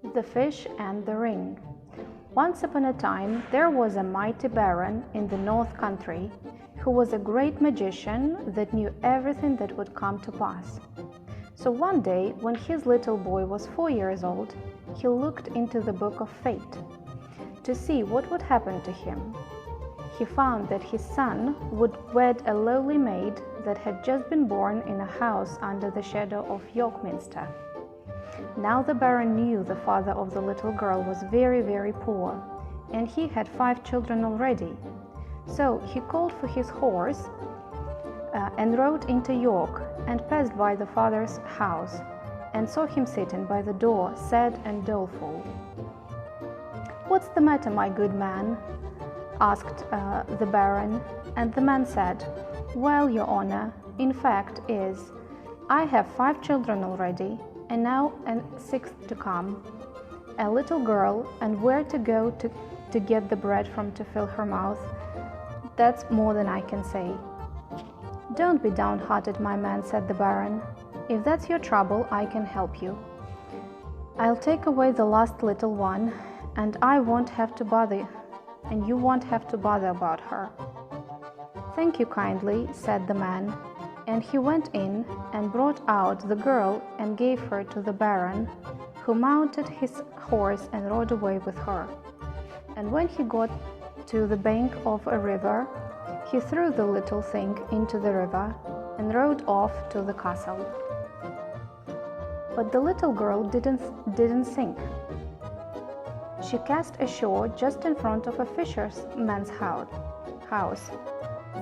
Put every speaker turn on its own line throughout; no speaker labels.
The Fish and the Ring. Once upon a time, there was a mighty baron in the North Country who was a great magician that knew everything that would come to pass. So one day, when his little boy was 4 years old, he looked into the book of fate to see what would happen to him. He found that his son would wed a lowly maid that had just been born in a house under the shadow of Yorkminster. Now the baron knew the father of the little girl was very, very poor, and he had 5 children already. So he called for his horse and rode into York and passed by the father's house and saw him sitting by the door, sad and doleful. "What's the matter, my good man?" asked the baron, and the man said, "Well, your honor, in fact is, I have 5 children already, and now a 6th to come, a little girl, and where to go to get the bread from to fill her mouth, that's more than I can say." "Don't be downhearted, my man," said the baron. "If that's your trouble, I can help you. I'll take away the last little one, and you won't have to bother about her." "Thank you kindly," said the man, and he went in and brought out the girl and gave her to the baron, who mounted his horse and rode away with her. And when he got to the bank of a river, he threw the little thing into the river and rode off to the castle. But the little girl didn't sink. She cast ashore just in front of a fisherman's house.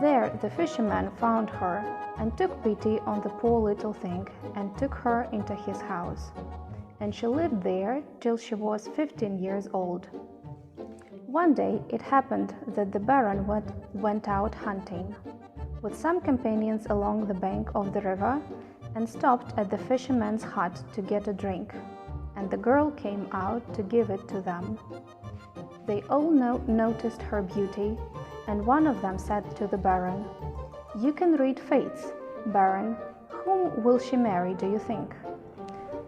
There the fisherman found her and took pity on the poor little thing and took her into his house. And she lived there till she was 15 years old. One day it happened that the baron went out hunting with some companions along the bank of the river and stopped at the fisherman's hut to get a drink, and the girl came out to give it to them. They all noticed her beauty, and one of them said to the baron, "You can read fates, baron. Whom will she marry, do you think?"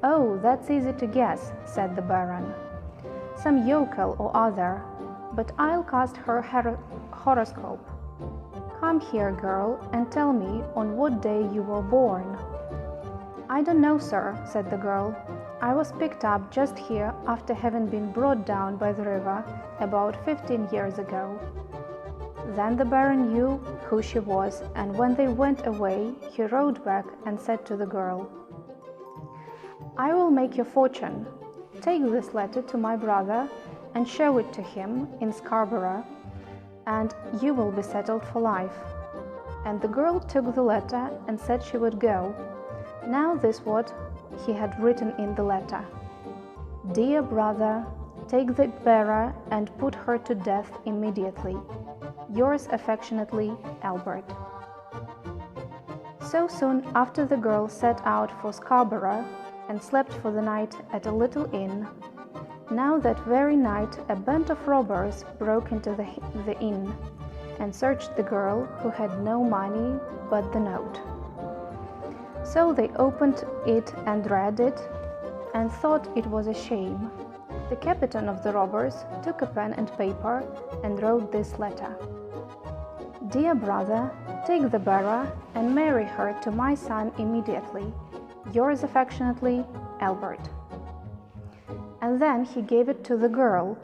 "Oh, that's easy to guess," said the baron. "Some yokel or other, but I'll cast her horoscope. Come here, girl, and tell me on what day you were born." "I don't know, sir," said the girl. "I was picked up just here after having been brought down by the river about 15 years ago." Then the baron knew who she was, and when they went away, he rode back and said to the girl, "I will make your fortune. Take this letter to my brother and show it to him in Scarborough, and you will be settled for life." And the girl took the letter and said she would go. Now this is what he had written in the letter: "Dear brother, take the bearer and put her to death immediately. Yours affectionately, Albert." So soon after the girl set out for Scarborough and slept for the night at a little inn. Now that very night a band of robbers broke into the inn and searched the girl, who had no money but the note. So they opened it and read it and thought it was a shame. The captain of the robbers took a pen and paper and wrote this letter: "Dear brother, take the bearer and marry her to my son immediately. Yours affectionately, Albert." And then he gave it to the girl.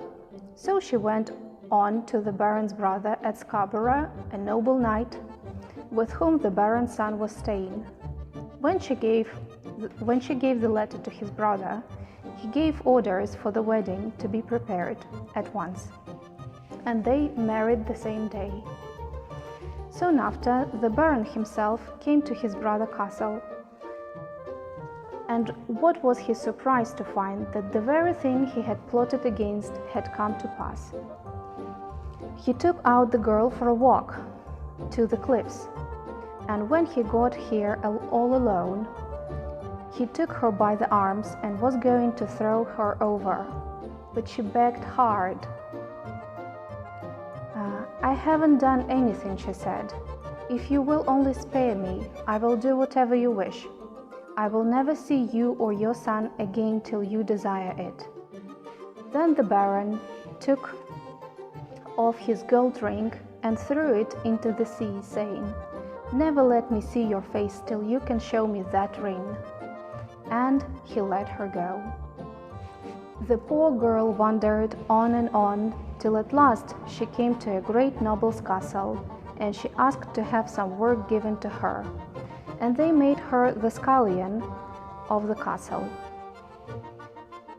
So she went on to the baron's brother at Scarborough, a noble knight, with whom the baron's son was staying. When she gave the letter to his brother, he gave orders for the wedding to be prepared at once, and they married the same day. Soon after, the baron himself came to his brother's castle, and what was his surprise to find that the very thing he had plotted against had come to pass. He took out the girl for a walk to the cliffs, and when he got here all alone, he took her by the arms and was going to throw her over, but she begged hard. "I haven't done anything," she said. "If you will only spare me, I will do whatever you wish. I will never see you or your son again till you desire it." Then the Baron took off his gold ring and threw it into the sea, saying, "Never let me see your face till you can show me that ring." And he let her go. The poor girl wandered on and on, till at last she came to a great noble's castle, and she asked to have some work given to her, and they made her the scullion of the castle.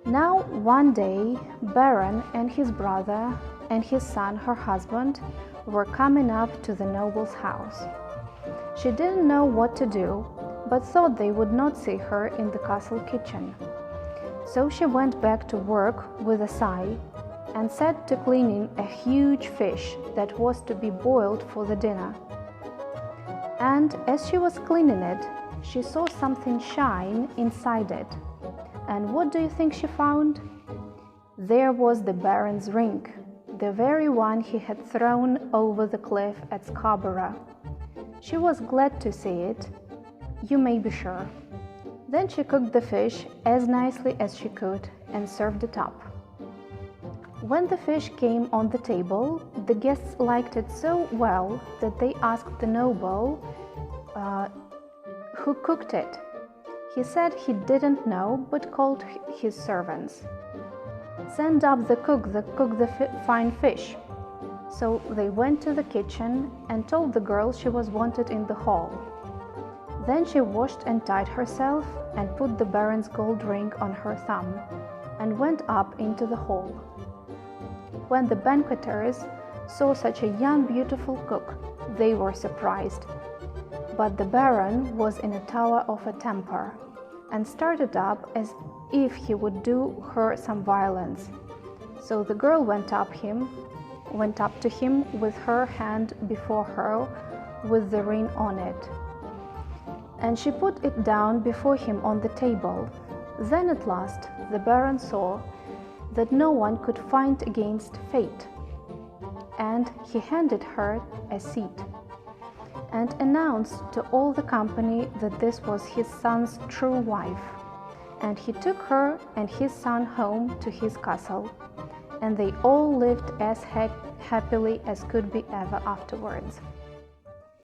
Now one day, Baron and his brother and his son, her husband, were coming up to the noble's house. She didn't know what to do, but thought they would not see her in the castle kitchen. So she went back to work with a sigh and set to cleaning a huge fish that was to be boiled for the dinner. And as she was cleaning it, she saw something shine inside it. And what do you think she found? There was the Baron's ring, the very one he had thrown over the cliff at Scarborough. She was glad to see it, you may be sure. Then she cooked the fish as nicely as she could and served it up. When the fish came on the table, the guests liked it so well that they asked the noble who cooked it. He said he didn't know, but called his servants. "Send up the cook that cooked the fine fish." So they went to the kitchen and told the girl she was wanted in the hall. Then she washed and tied herself and put the Baron's gold ring on her thumb and went up into the hall. When the banqueters saw such a young, beautiful cook, they were surprised. But the Baron was in a tower of a temper and started up as if he would do her some violence. So the girl went up to him with her hand before her with the ring on it. And she put it down before him on the table. Then at last the Baron saw that no one could fight against fate, and he handed her a seat and announced to all the company that this was his son's true wife. And he took her and his son home to his castle, and they all lived as happily as could be ever afterwards.